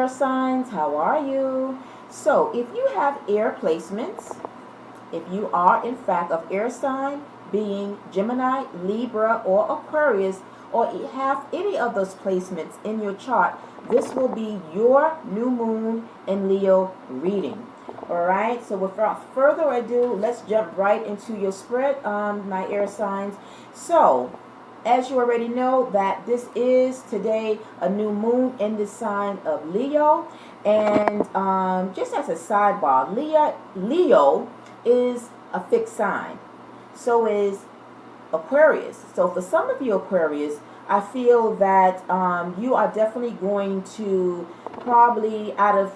signs, how are you? So if you have air placements, if you are in fact of air sign, being Gemini, Libra, or Aquarius, or have any of those placements in your chart, this will be your new moon in Leo reading. All right, so without further ado, let's jump right into your spread, my air signs. So as you already know, that this is today a new moon in the sign of Leo. And just as a sidebar, Leo is a fixed sign. So is Aquarius. So for some of you Aquarius, I feel that you are definitely going to probably, out of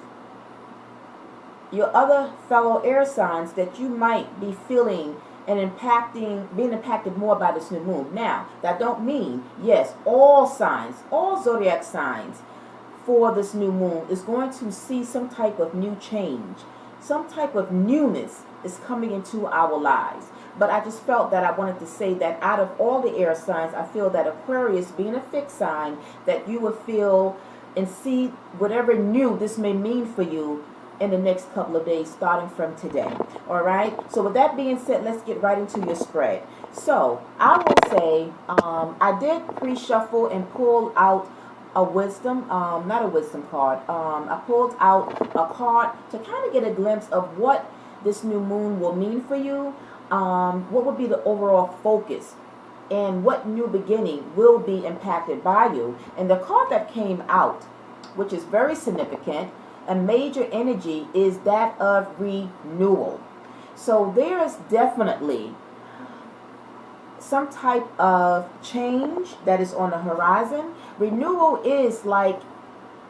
your other fellow air signs, that you might be feeling and being impacted more by this new moon. Now, that don't mean, yes, all signs, all zodiac signs for this new moon is going to see some type of new change. Some type of newness is coming into our lives. But I just felt that I wanted to say that out of all the air signs, I feel that Aquarius, being a fixed sign, that you will feel and see whatever new this may mean for you in the next couple of days, starting from today. All right. So with that being said, let's get right into your spread. So I will say I did pre-shuffle and pull out a wisdom, not a wisdom card. I pulled out a card to kind of get a glimpse of what this new moon will mean for you. What would be the overall focus, and what new beginning will be impacted by you. And the card that came out, which is very significant, a major energy, is that of renewal. So there is definitely some type of change that is on the horizon. Renewal is like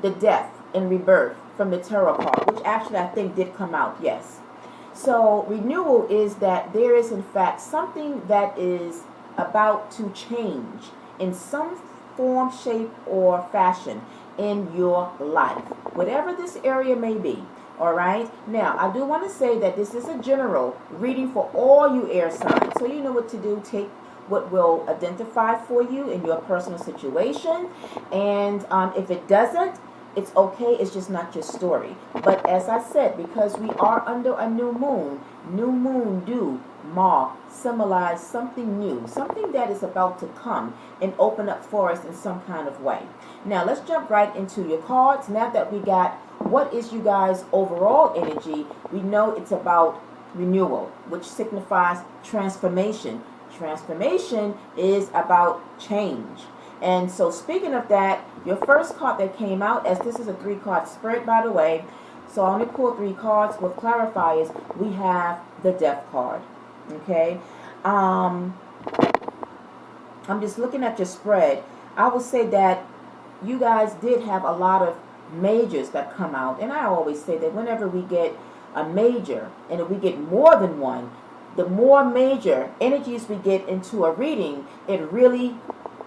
the death and rebirth from the tarot card, which actually I think did come out, yes. So renewal is that there is in fact something that is about to change in some form, shape, or fashion in your life, whatever this area may be. All right. Now, I do want to say that this is a general reading for all you air signs, so you know what to do. Take what will identify for you in your personal situation, and if it doesn't, it's okay. It's just not your story. But as I said, because we are under a new moon do mark, symbolize something new, something that is about to come and open up for us in some kind of way. Now, let's jump right into your cards. Now that we got what is you guys' overall energy, we know it's about renewal, which signifies transformation. Transformation is about change. And so speaking of that, your first card that came out, as this is a 3-card spread, by the way, so I only pulled 3 cards with clarifiers. We have the Death card. Okay. I'm just looking at your spread. I would say that you guys did have a lot of majors that come out. And I always say that whenever we get a major, and if we get more than one, the more major energies we get into a reading, it really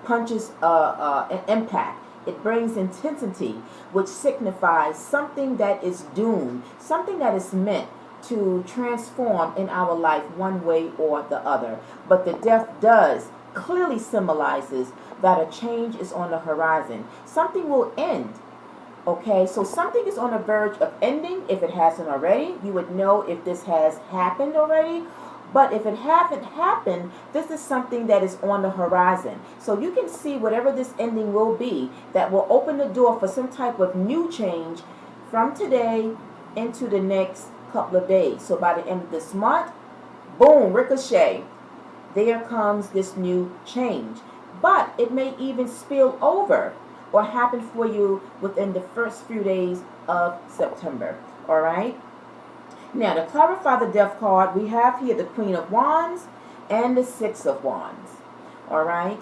punches an impact. It brings intensity, which signifies something that is doomed, something that is meant to transform in our life one way or the other. But the death does clearly symbolizes that a change is on the horizon. Something will end. Okay, so something is on the verge of ending. If it hasn't already, you would know if this has happened already. But if it hasn't happened, this is something that is on the horizon. So you can see whatever this ending will be, that will open the door for some type of new change from today into the next couple of days. So by the end of this month, boom, ricochet, there comes this new change. But it may even spill over or happen for you within the first few days of September. All right? Now, to clarify the Death card, we have here the Queen of Wands and the Six of Wands. All right?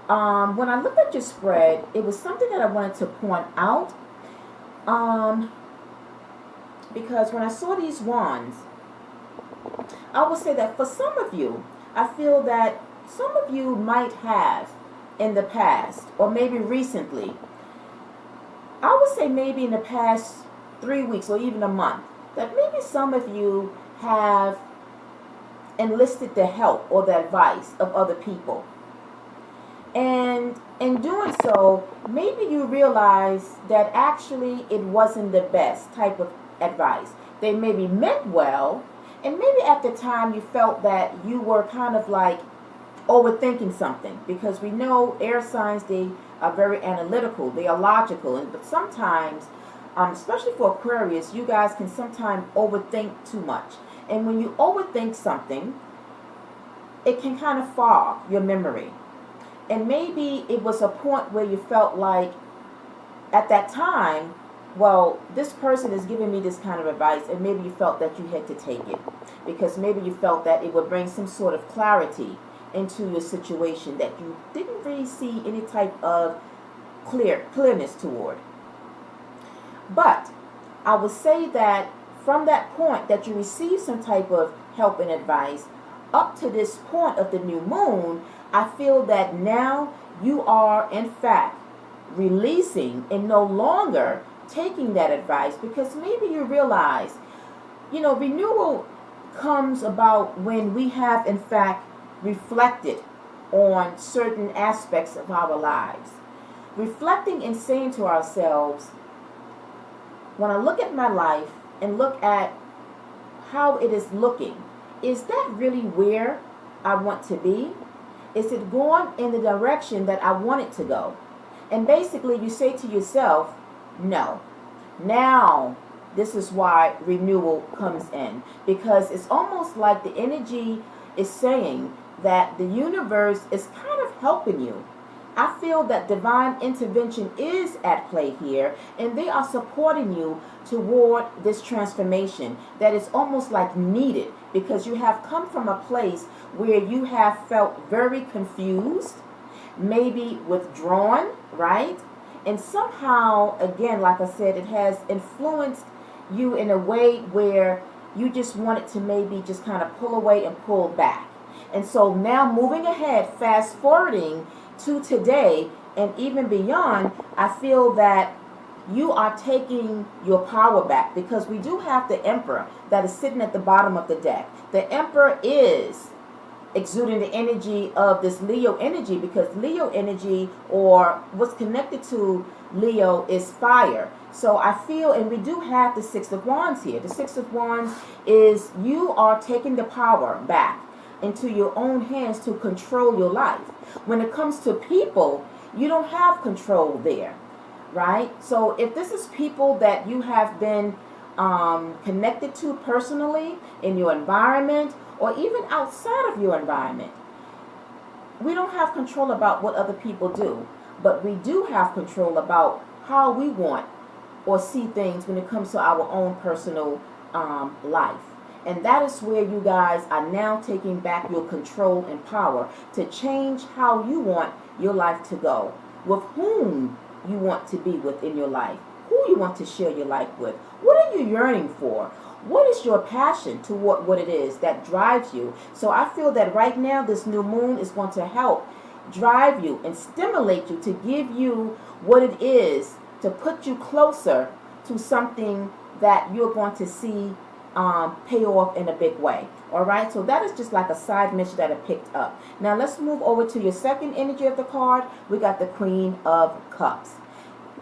When I looked at your spread, it was something that I wanted to point out. Because when I saw these wands, I would say that for some of you, I feel that some of you might have in the past, or maybe recently, I would say maybe in the past 3 weeks or even a month, that maybe some of you have enlisted the help or the advice of other people. And in doing so, maybe you realize that actually it wasn't the best type of advice. They maybe meant well, and maybe at the time you felt that you were kind of like overthinking something, because we know air signs, they are very analytical, they are logical, and but sometimes, especially for Aquarius, you guys can sometimes overthink too much. And when you overthink something, it can kind of fog your memory. And maybe it was a point where you felt like at that time, well, this person is giving me this kind of advice, and maybe you felt that you had to take it because maybe you felt that it would bring some sort of clarity into your situation that you didn't really see any type of clearness toward. But I would say that from that point that you received some type of help and advice up to this point of the new moon, I feel that now you are in fact releasing and no longer taking that advice, because maybe you realize, renewal comes about when we have in fact reflected on certain aspects of our lives. Reflecting and saying to ourselves, when I look at my life and look at how it is looking, is that really where I want to be? Is it going in the direction that I want it to go? And basically you say to yourself, no. Now, this is why renewal comes in. Because it's almost like the energy is saying that the universe is kind of helping you. I feel that divine intervention is at play here, and they are supporting you toward this transformation that is almost like needed, because you have come from a place where you have felt very confused, maybe withdrawn, right? And somehow, again, like I said, it has influenced you in a way where you just wanted to maybe just kind of pull away and pull back. And so now moving ahead, fast forwarding to today and even beyond, I feel that you are taking your power back, because we do have the Emperor that is sitting at the bottom of the deck. The Emperor is exuding the energy of this Leo energy, because Leo energy, or what's connected to Leo, is fire. So I feel, and we do have the Six of Wands here. The Six of Wands is you are taking the power back into your own hands to control your life. When it comes to people, you don't have control there, right? So if this is people that you have been connected to personally in your environment, or even outside of your environment, we don't have control about what other people do, but we do have control about how we want or see things when it comes to our own personal life. And that is where you guys are now taking back your control and power to change how you want your life to go, with whom you want to be with in your life, who you want to share your life with. What are you yearning for? What is your passion toward what it is that drives you? So I feel that right now this new moon is going to help drive you and stimulate you to give you what it is, to put you closer to something that you're going to see pay off in a big way. All right, so that is just like a side mission that I picked up. Now let's move over to your second energy of the card. We got the Queen of Cups.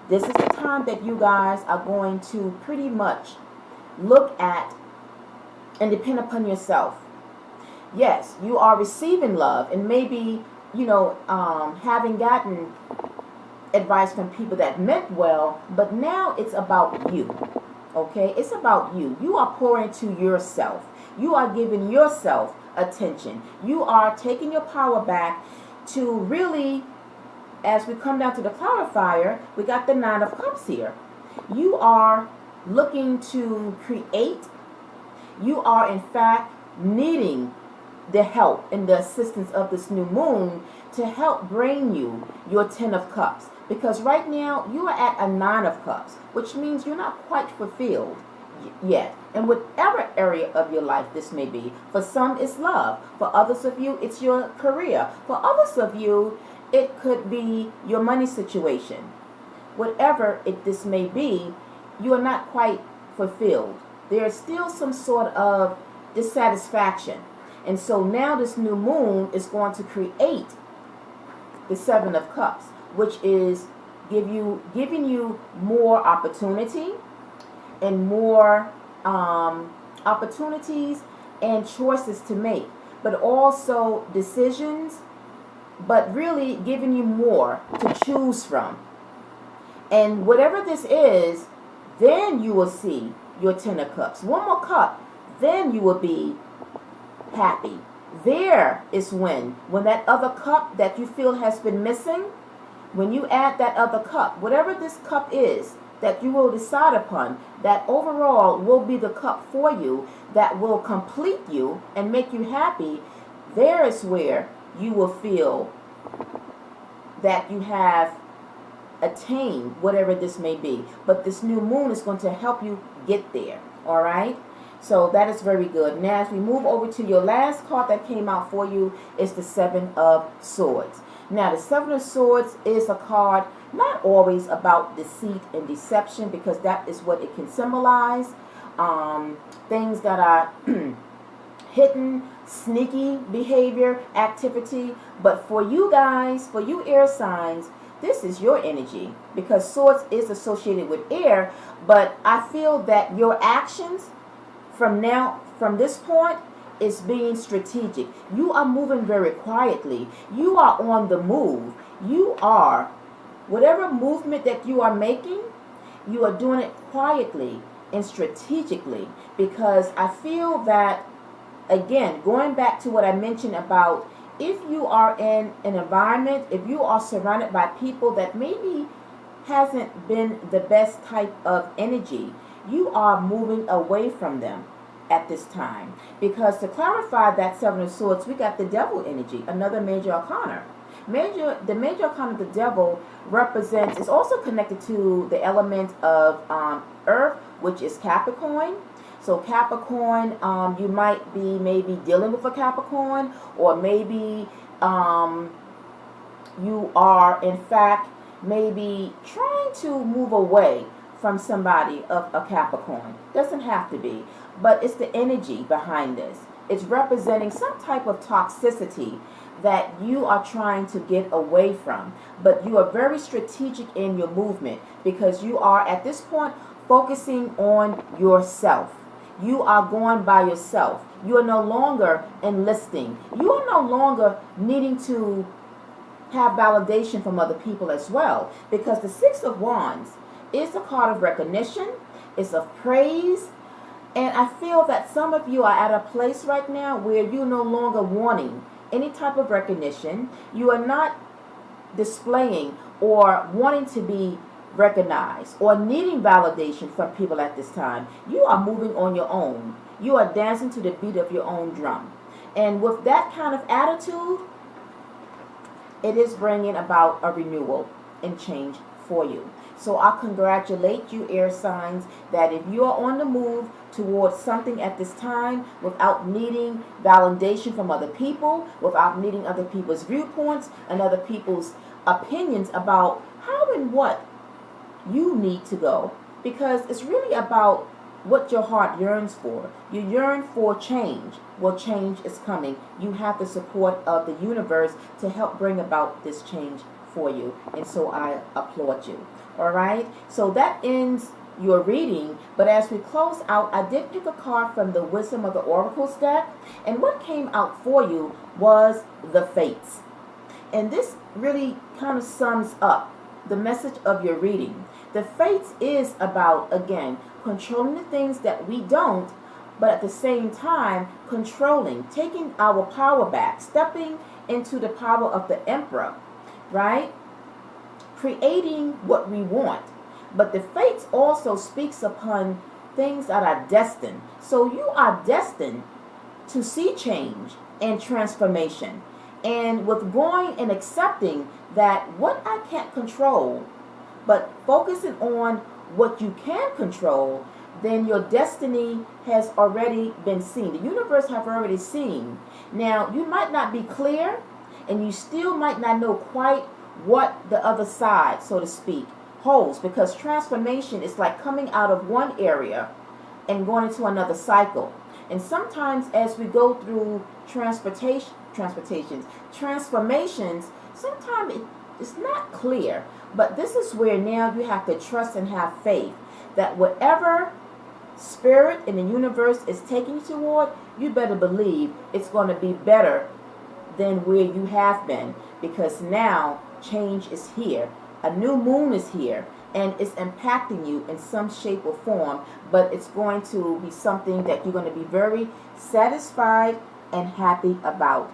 This is the time that you guys are going to pretty much look at and depend upon yourself. Yes, you are receiving love, and maybe having gotten advice from people that meant well, but now it's about you. Okay, it's about you. You are pouring to yourself. You are giving yourself attention. You are taking your power back to really, as we come down to the clarifier, we got the Nine of Cups here. You are looking to create. You are in fact needing the help and the assistance of this new moon to help bring you your Ten of Cups. Because right now you are at a Nine of Cups, which means you're not quite fulfilled yet. And whatever area of your life this may be, for some it's love, for others of you it's your career, for others of you it could be your money situation. Whatever this may be, you are not quite fulfilled. There is still some sort of dissatisfaction. And so now this new moon is going to create the Seven of Cups, which is giving you more opportunity and more opportunities and choices to make, but also decisions, but really giving you more to choose from. And whatever this is, then you will see your Ten of Cups. One more cup, then you will be happy. There is when that other cup that you feel has been missing, when you add that other cup, whatever this cup is that you will decide upon, that overall will be the cup for you that will complete you and make you happy. There is where you will feel that you have attained whatever this may be. But this new moon is going to help you get there. All right? So that is very good. Now, as we move over to your last card that came out for you, is the Seven of Swords. Now, the Seven of Swords is a card not always about deceit and deception, because that is what it can symbolize. Things that are hidden, sneaky behavior, activity. But for you guys, for you air signs, this is your energy, because swords is associated with air. But I feel that your actions from this point is being strategic. You are moving very quietly. You are on the move. You are, whatever movement that you are making, you are doing it quietly and strategically, because I feel that, again, going back to what I mentioned about, if you are in an environment, if you are surrounded by people that maybe hasn't been the best type of energy, you are moving away from them at this time. Because to clarify that Seven of Swords, we got the Devil energy, another major arcana. The major arcana of the Devil represents, is also connected to the element of Earth, which is Capricorn. So Capricorn, you might be maybe dealing with a Capricorn, or maybe you are in fact maybe trying to move away from somebody of a Capricorn. Doesn't have to be, but it's the energy behind this. It's representing some type of toxicity that you are trying to get away from. But you are very strategic in your movement, because you are at this point focusing on yourself. You are going by yourself. You are no longer enlisting. You are no longer needing to have validation from other people as well, because the Six of Wands is a card of recognition. It's of praise. And I feel that some of you are at a place right now where you're no longer wanting any type of recognition. You are not displaying or wanting to be recognized or needing validation from people at this time. You are moving on your own. You are dancing to the beat of your own drum. And with that kind of attitude, it is bringing about a renewal and change for you. So I congratulate you, air signs, that if you are on the move towards something at this time without needing validation from other people, without needing other people's viewpoints and other people's opinions about how and what you need to go, because it's really about what your heart yearns for. You yearn for change. Well, change is coming. You have the support of the universe to help bring about this change for you, and so I applaud you. All right, so that ends your reading. But as we close out, I did pick a card from the Wisdom of the Oracles deck, and what came out for you was the Fates. And this really kind of sums up the message of your reading. The Fates is about, again, controlling the things that we don't, but at the same time controlling, taking our power back, stepping into the power of the Emperor, right? Creating what we want. But the Fates also speaks upon things that are destined. So you are destined to see change and transformation. And with going and accepting that what I can't control, but focusing on what you can control, then your destiny has already been seen. The universe have already seen. Now, you might not be clear, and you still might not know quite what the other side, so to speak, holds, because transformation is like coming out of one area and going into another cycle. And sometimes as we go through transformations, sometimes it's not clear. But this is where now you have to trust and have faith that whatever spirit in the universe is taking you toward, you better believe it's going to be better than where you have been, because now change is here. A new moon is here and it's impacting you in some shape or form, but it's going to be something that you're going to be very satisfied and happy about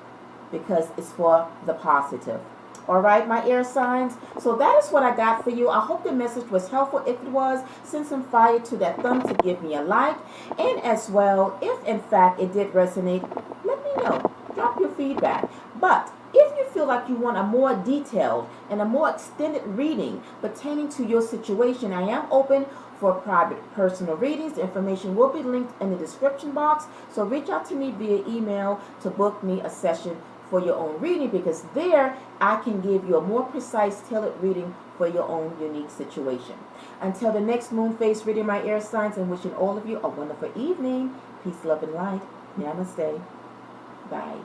because it's for the positive. All right, my air signs. So that is what I got for you. I hope the message was helpful. If it was, send some fire to that thumb to give me a like. And as well, if in fact it did resonate, let me know. Drop your feedback. But if you feel like you want a more detailed and a more extended reading pertaining to your situation, I am open for private personal readings. The information will be linked in the description box. So reach out to me via email to book me a session for your own reading, because there I can give you a more precise, tailored reading for your own unique situation. Until the next moon phase reading, my air signs, and wishing all of you a wonderful evening. Peace, love, and light. Namaste. Bye.